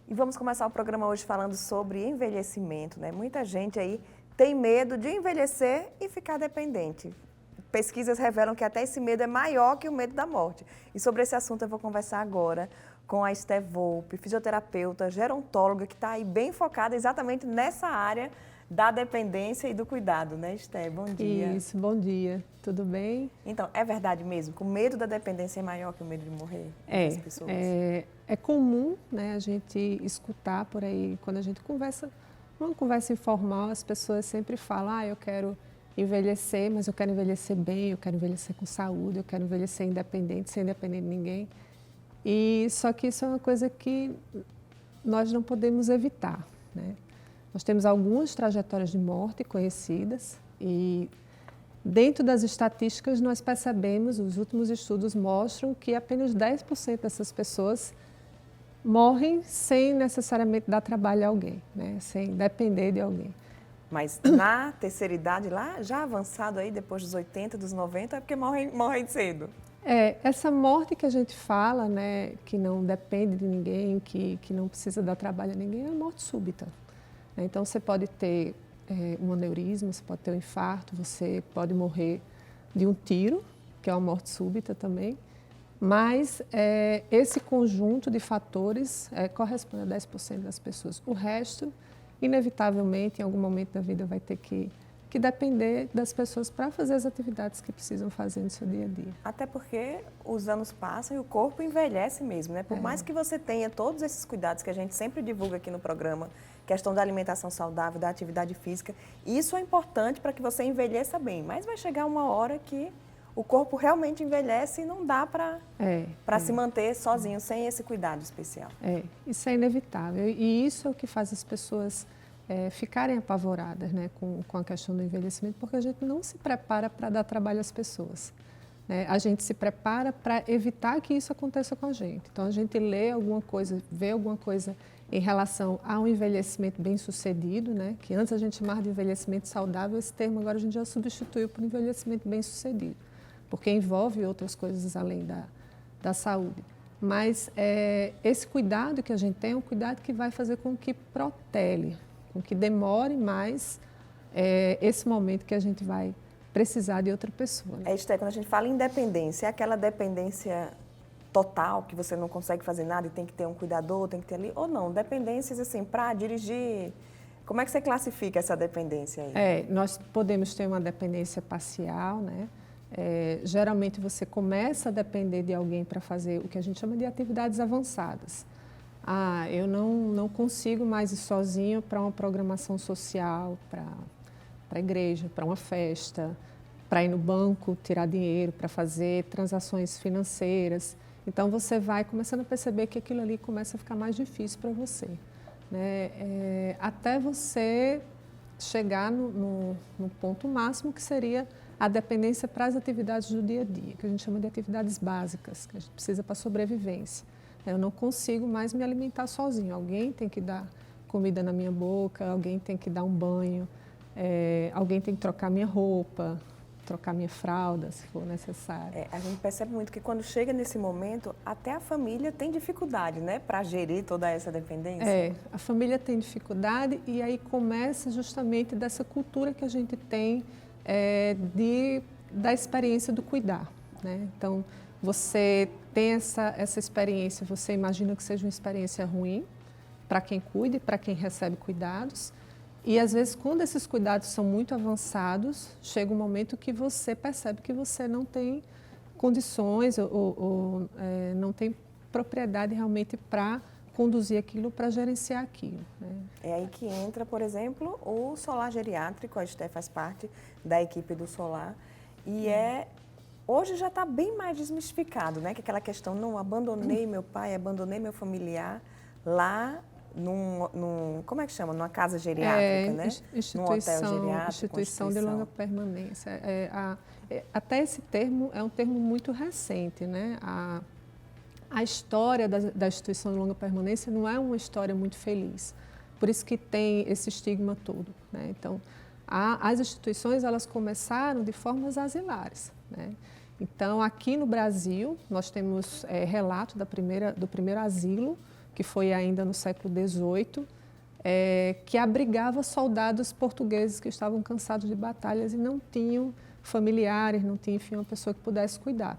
E vamos começar o programa hoje falando sobre envelhecimento, né? Muita gente aí tem medo de envelhecer e ficar dependente. Pesquisas revelam que até esse medo é maior que o medo da morte. E sobre esse assunto eu vou conversar agora com a Esté Volpi, fisioterapeuta, gerontóloga, que está aí bem focada exatamente nessa área da dependência e do cuidado, né, Esté? Bom dia. Isso, bom dia. Tudo bem? Então, é verdade mesmo que o medo da dependência é maior que o medo de morrer das pessoas? É comum, né, a gente escutar por aí, quando a gente conversa, numa conversa informal, as pessoas sempre falam, eu quero envelhecer, mas eu quero envelhecer bem, eu quero envelhecer com saúde, eu quero envelhecer independente, sem depender de ninguém. E só que isso é uma coisa que nós não podemos evitar, né? Nós temos algumas trajetórias de morte conhecidas e dentro das estatísticas nós percebemos, os últimos estudos mostram que apenas 10% dessas pessoas morrem sem necessariamente dar trabalho a alguém, né? Sem depender de alguém. Mas na terceira idade lá, já avançado aí, depois dos 80, dos 90, é porque morrem cedo. Essa morte que a gente fala, né, que não depende de ninguém, que não precisa dar trabalho a ninguém, é a morte súbita. Então, você pode ter um aneurisma, você pode ter um infarto, você pode morrer de um tiro, que é uma morte súbita também, mas esse conjunto de fatores corresponde a 10% das pessoas. O resto, inevitavelmente, em algum momento da vida, vai ter que depender das pessoas para fazer as atividades que precisam fazer no seu dia a dia. Até porque os anos passam e o corpo envelhece mesmo, né? Por mais que você tenha todos esses cuidados que a gente sempre divulga aqui no programa, questão da alimentação saudável, da atividade física, isso é importante para que você envelheça bem, mas vai chegar uma hora que o corpo realmente envelhece e não dá para se manter sozinho, sem esse cuidado especial. Isso é inevitável e isso é o que faz as pessoas ficarem apavoradas, né, com a questão do envelhecimento, porque a gente não se prepara para dar trabalho às pessoas, né? A gente se prepara para evitar que isso aconteça com a gente. Então, a gente lê alguma coisa, vê alguma coisa em relação a um envelhecimento bem-sucedido, né, que antes a gente chamava de envelhecimento saudável, esse termo agora a gente já substituiu por envelhecimento bem-sucedido, porque envolve outras coisas além da saúde. Mas esse cuidado que a gente tem é um cuidado que vai fazer com que protele, com que demore mais esse momento que a gente vai precisar de outra pessoa. Né? Esté, quando a gente fala em dependência, é aquela dependência total, que você não consegue fazer nada e tem que ter um cuidador, tem que ter ali, ou não? Dependências assim, para dirigir, como é que você classifica essa dependência aí? Nós podemos ter uma dependência parcial, né? Geralmente você começa a depender de alguém para fazer o que a gente chama de atividades avançadas. Eu não consigo mais ir sozinho para uma programação social, para a igreja, para uma festa, para ir no banco, tirar dinheiro, para fazer transações financeiras. Então, você vai começando a perceber que aquilo ali começa a ficar mais difícil para você, né? Até você chegar no ponto máximo, que seria a dependência para as atividades do dia a dia, que a gente chama de atividades básicas, que a gente precisa para a sobrevivência. Eu não consigo mais me alimentar sozinho. Alguém tem que dar comida na minha boca, alguém tem que dar um banho, alguém tem que trocar minha roupa, trocar minha fralda, se for necessário. A gente percebe muito que quando chega nesse momento, até a família tem dificuldade, né, para gerir toda essa dependência. A família tem dificuldade e aí começa justamente dessa cultura que a gente tem da experiência do cuidar, né? Então, você tem essa experiência, você imagina que seja uma experiência ruim para quem cuida e para quem recebe cuidados. E, às vezes, quando esses cuidados são muito avançados, chega um momento que você percebe que você não tem condições ou não tem propriedade realmente para conduzir aquilo, para gerenciar aquilo, né? É aí que entra, por exemplo, o solar geriátrico. A Esté faz parte da equipe do solar e hoje já está bem mais desmistificado, né? Que aquela questão, não, abandonei meu pai, abandonei meu familiar lá como é que chama? Numa casa geriátrica, né? Num hotel geriátrico. Instituição de longa permanência. Até esse termo é um termo muito recente, né? A história da instituição de longa permanência não é uma história muito feliz. Por isso que tem esse estigma todo, né? Então, as instituições, elas começaram de formas asilares, né? Então, aqui no Brasil, nós temos relato do primeiro asilo que foi ainda no século XVIII, que abrigava soldados portugueses que estavam cansados de batalhas e não tinham familiares, não tinham, enfim, uma pessoa que pudesse cuidar.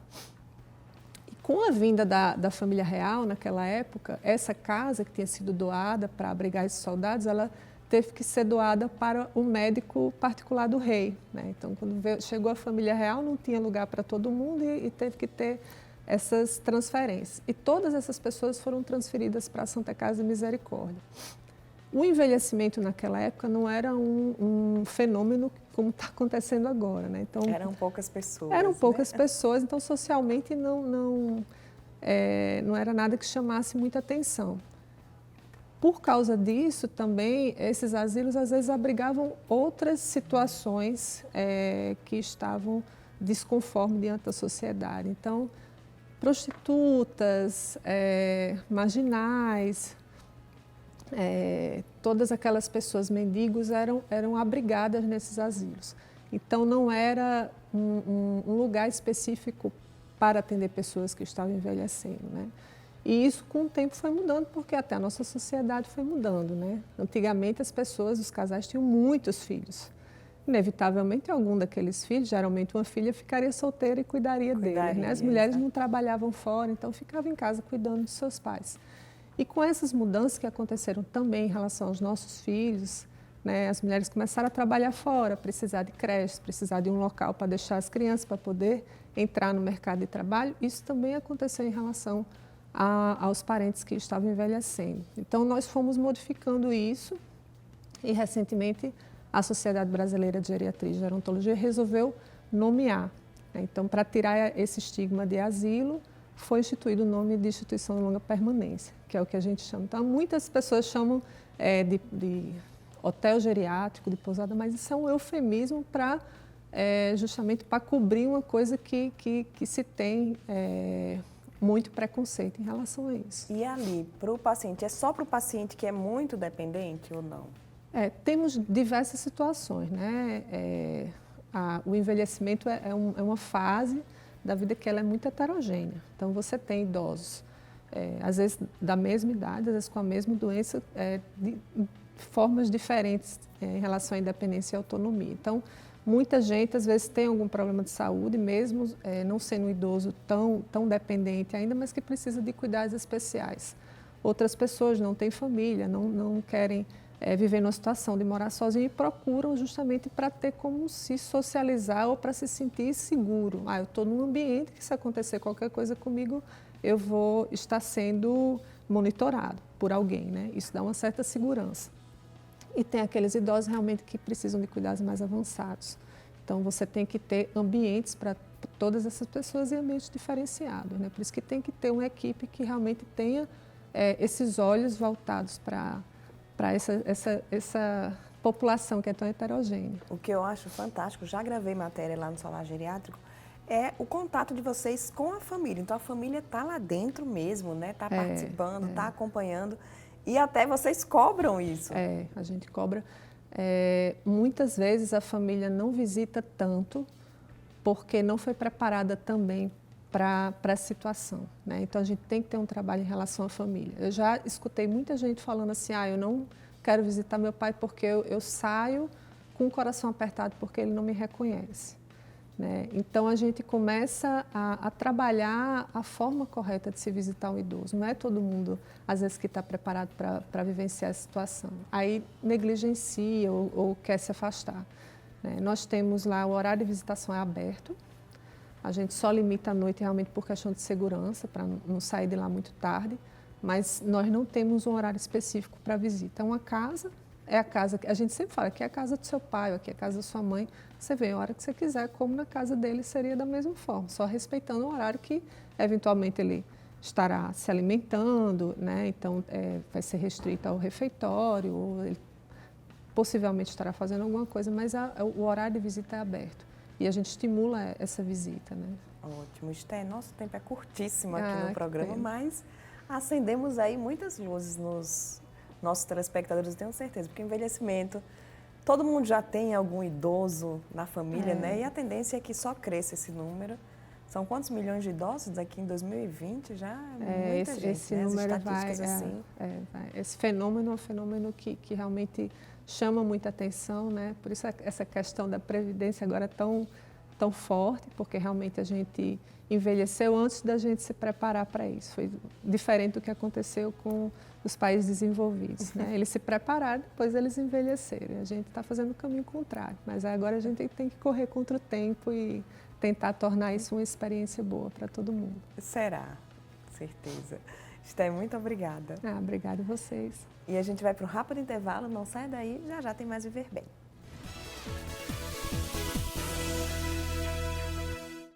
E com a vinda da família real, naquela época, essa casa que tinha sido doada para abrigar esses soldados, ela teve que ser doada para o médico particular do rei, né? Então, quando chegou a família real, não tinha lugar para todo mundo e teve que ter essas transferências. E todas essas pessoas foram transferidas para a Santa Casa de Misericórdia. O envelhecimento naquela época não era um fenômeno como está acontecendo agora, né? Então, eram poucas pessoas. Eram poucas né? pessoas, então socialmente não era nada que chamasse muita atenção. Por causa disso, também, esses asilos às vezes abrigavam outras situações que estavam desconformes diante da sociedade. Então, prostitutas, marginais, todas aquelas pessoas, mendigos, eram abrigadas nesses asilos. Então, não era um lugar específico para atender pessoas que estavam envelhecendo, né? E isso, com o tempo, foi mudando, porque até a nossa sociedade foi mudando, né? Antigamente, as pessoas, os casais, tinham muitos filhos. Inevitavelmente, algum daqueles filhos, geralmente uma filha, ficaria solteira e cuidaria deles, né? As mulheres não trabalhavam fora, então ficavam em casa cuidando dos seus pais. E com essas mudanças que aconteceram também em relação aos nossos filhos, né? As mulheres começaram a trabalhar fora, precisar de creches, precisar de um local para deixar as crianças, para poder entrar no mercado de trabalho. Isso também aconteceu em relação aos parentes que estavam envelhecendo. Então, nós fomos modificando isso e, recentemente, a Sociedade Brasileira de Geriatria e Gerontologia resolveu nomear. Então, para tirar esse estigma de asilo, foi instituído o nome de instituição de longa permanência, que é o que a gente chama. Então, muitas pessoas chamam de hotel geriátrico, de pousada, mas isso é um eufemismo para justamente para cobrir uma coisa que se tem muito preconceito em relação a isso. E ali, para o paciente, é só para o paciente que é muito dependente ou não? Temos diversas situações, né? O envelhecimento é uma fase da vida que ela é muito heterogênea. Então, você tem idosos, às vezes da mesma idade, às vezes com a mesma doença, de formas diferentes em relação à independência e autonomia. Então, muita gente, às vezes, tem algum problema de saúde, mesmo não sendo um idoso tão dependente ainda, mas que precisa de cuidados especiais. Outras pessoas não têm família, não querem viver numa situação de morar sozinho e procuram justamente para ter como se socializar ou para se sentir seguro. Eu estou num ambiente que, se acontecer qualquer coisa comigo, eu vou estar sendo monitorado por alguém, né? Isso dá uma certa segurança. E tem aqueles idosos realmente que precisam de cuidados mais avançados. Então, você tem que ter ambientes para todas essas pessoas e ambientes diferenciados, né? Por isso que tem que ter uma equipe que realmente tenha esses olhos voltados para essa população que é tão heterogênea. O que eu acho fantástico, já gravei matéria lá no Solar Geriátrico, é o contato de vocês com a família. Então, a família está lá dentro mesmo, né? Está participando, está acompanhando. E até vocês cobram isso. A gente cobra. Muitas vezes a família não visita tanto porque não foi preparada também para a situação, né? Então, a gente tem que ter um trabalho em relação à família. Eu já escutei muita gente falando assim, eu não quero visitar meu pai porque eu saio com o coração apertado porque ele não me reconhece, né? Então, a gente começa a trabalhar a forma correta de se visitar um idoso. Não é todo mundo, às vezes, que está preparado para vivenciar a situação. Aí, negligencia ou quer se afastar, né? Nós temos lá, o horário de visitação é aberto. A gente só limita à noite realmente por questão de segurança, para não sair de lá muito tarde, mas nós não temos um horário específico para visita. Uma casa é a casa que a gente sempre fala, aqui é a casa do seu pai, aqui é a casa da sua mãe. Você vem a hora que você quiser, como na casa dele seria da mesma forma, só respeitando o horário que eventualmente ele estará se alimentando, né? Então vai ser restrito ao refeitório, ou ele possivelmente estará fazendo alguma coisa, mas o horário de visita é aberto. E a gente estimula essa visita, né? Ótimo. Esté, nosso tempo é curtíssimo aqui no programa, mas acendemos aí muitas luzes nos nossos telespectadores, tenho certeza, porque envelhecimento, todo mundo já tem algum idoso na família, né? E a tendência é que só cresça esse número. São quantos milhões de idosos aqui em 2020? Já é muita gente, esse né? As número vai, estatísticas assim. esse fenômeno é um fenômeno que realmente chama muita atenção, né? Por isso essa questão da previdência agora é tão forte, porque realmente a gente envelheceu antes da gente se preparar para isso. Foi diferente do que aconteceu com os países desenvolvidos, né? Eles se prepararam, depois eles envelheceram. A gente está fazendo o caminho contrário, mas agora a gente tem que correr contra o tempo e tentar tornar isso uma experiência boa para todo mundo. Será, certeza. Esté, muito obrigada. Obrigada a vocês. E a gente vai para um rápido intervalo, não sai daí, já já tem mais Viver Bem.